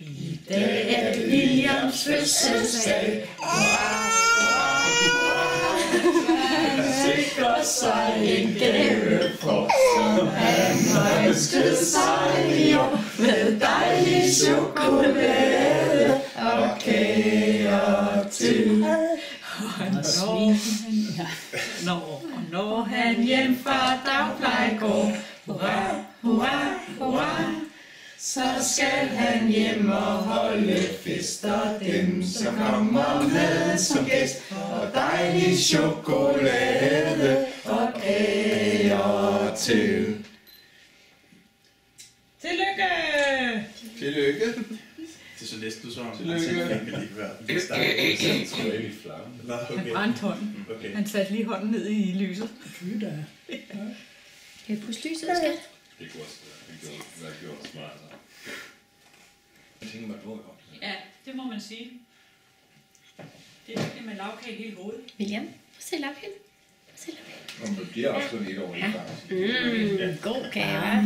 I dag er det Williams fødselsdag. Han sikrer sig en gavefrugt, som han har ønsket sig i år, med dejlig chokolade og kager til. Og når han hjem fra dagpleje går, hurra, hurra, hurra, så skal han hjem og holde fester, dem som kommer med som gæst, og dejlig chokolade og kager til. Tillykke! Tillykke! Det er så næsten du så om. Tillykke! Han brændte hånden. Okay. Han satte lige hånden ned i lyset. Kan jeg puste lyset, skat? Det kunne også være gjort smart. Jeg tænker mig, hvor Ja, det må man sige. Det er virkelig med lavkage hele hovedet. William, prøv at se lavkagen. men det bliver også kun et år i gang. God kage,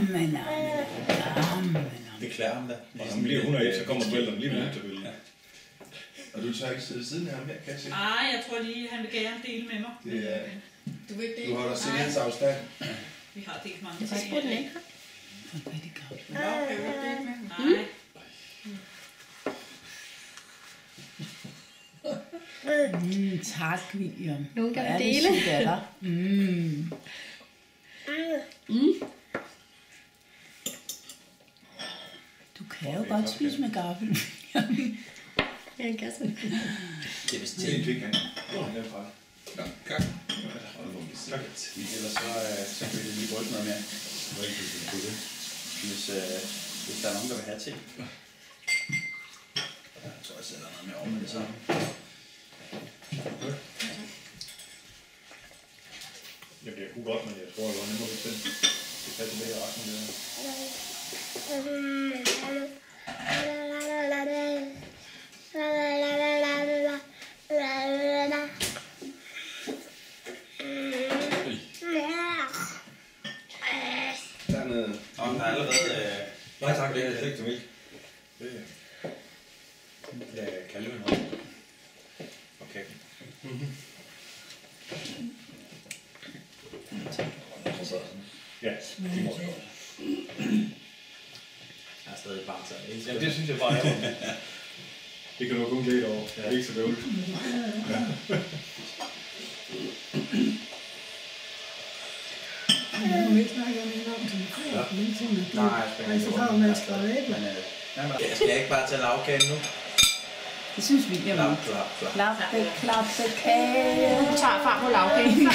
Det klæder ham da. Og han bliver 101, så kommer forældrene lige med til billedet. Og du tager ikke sidde siden af ham her, kan jeg se? Nej, jeg tror lige, han vil gerne dele med mig. Det er, Du vil ikke du dele? holder sikkerhedsafstand. Vi har delt mange Jeg har faktisk brugt den ikke. Nej. Tak, William. Nogen kan Hvor er det dele. sødt af dig. Du kan jo godt spise med gaffel. Ja, en kasse. Det er vist Det er en til. ting, han. Ja, tak. Ellers så kan vi lige brygge noget mere. Hvis der er nogen, der vil have te. Jeg tror, jeg sætter noget mere over med det samme. Jeg kunne godt, men jeg tror, det var nemmere bestemt. Det passer bedre resten af det. Dernede. Og der er allerede... Nej tak, det er slet ikke til mælk. Det er kalveindhold. Okay. Ja, det må jeg godt. Jeg er stadig bare til. Jamen det synes jeg bare er. Det kan du kun glæde over. Det er ikke så bøvlet. Jeg må ikke snakke om en om til Nej, jeg skal ikke. så tager man skrevet æbler. Skal jeg ikke bare tage lavkagen nu? Det synes William Klap, ikke. klap, klap. Klappe, kage. Du tager far på lavkagen.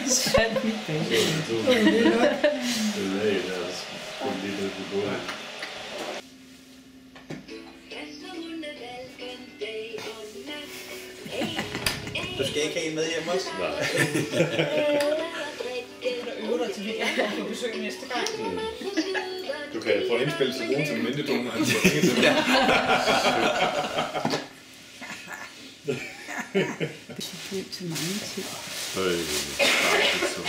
Sandt mit bag. Du skal ikke have en med hjem også? Du øver dig til det, jeg får besøg næste gang. Du kan få indspillet til brugen som ventetone, og han siger ikke til mig. Det bliver til mange ting. Det er som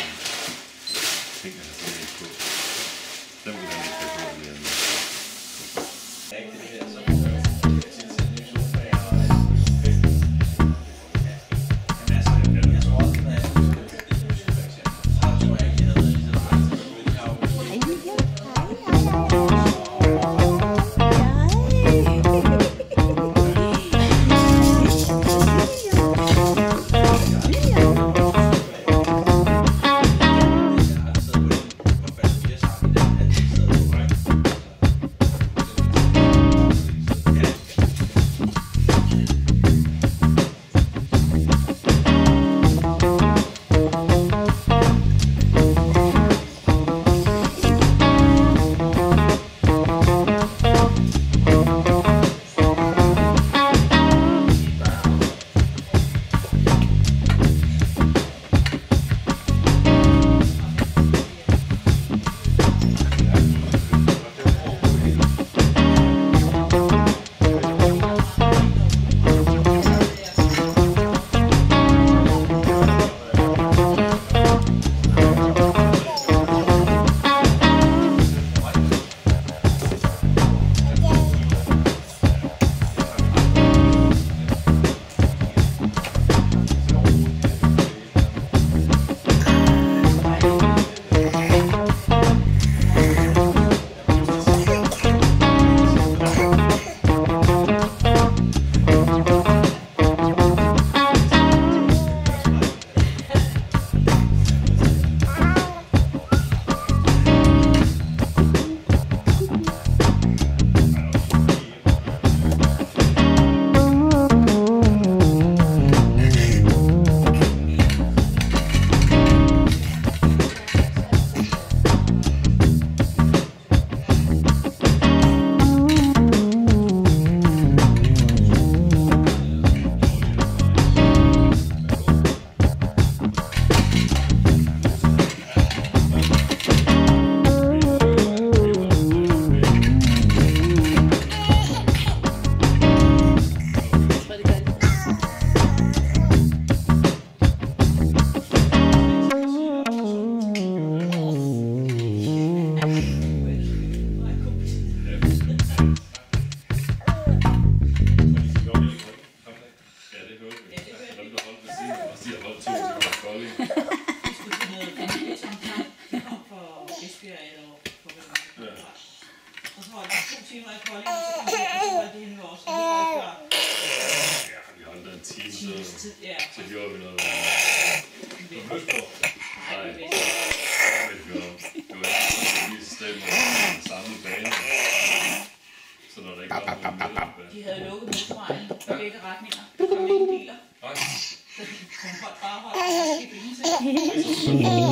ting, han har sådan lidt på. Den vil han ikke have på mere end. Rigtigt det her, så. times tid, ja. Så gjorde vi noget. På Høstgård. Nej, det er Det var ikke lige sted, hvor man samlede bane. Så når der ikke var nogen mellem. de havde lukket motorvejen i begge retninger. Der kom ingen biler. Nej. Så de kom bare holdt og skibte ingenting.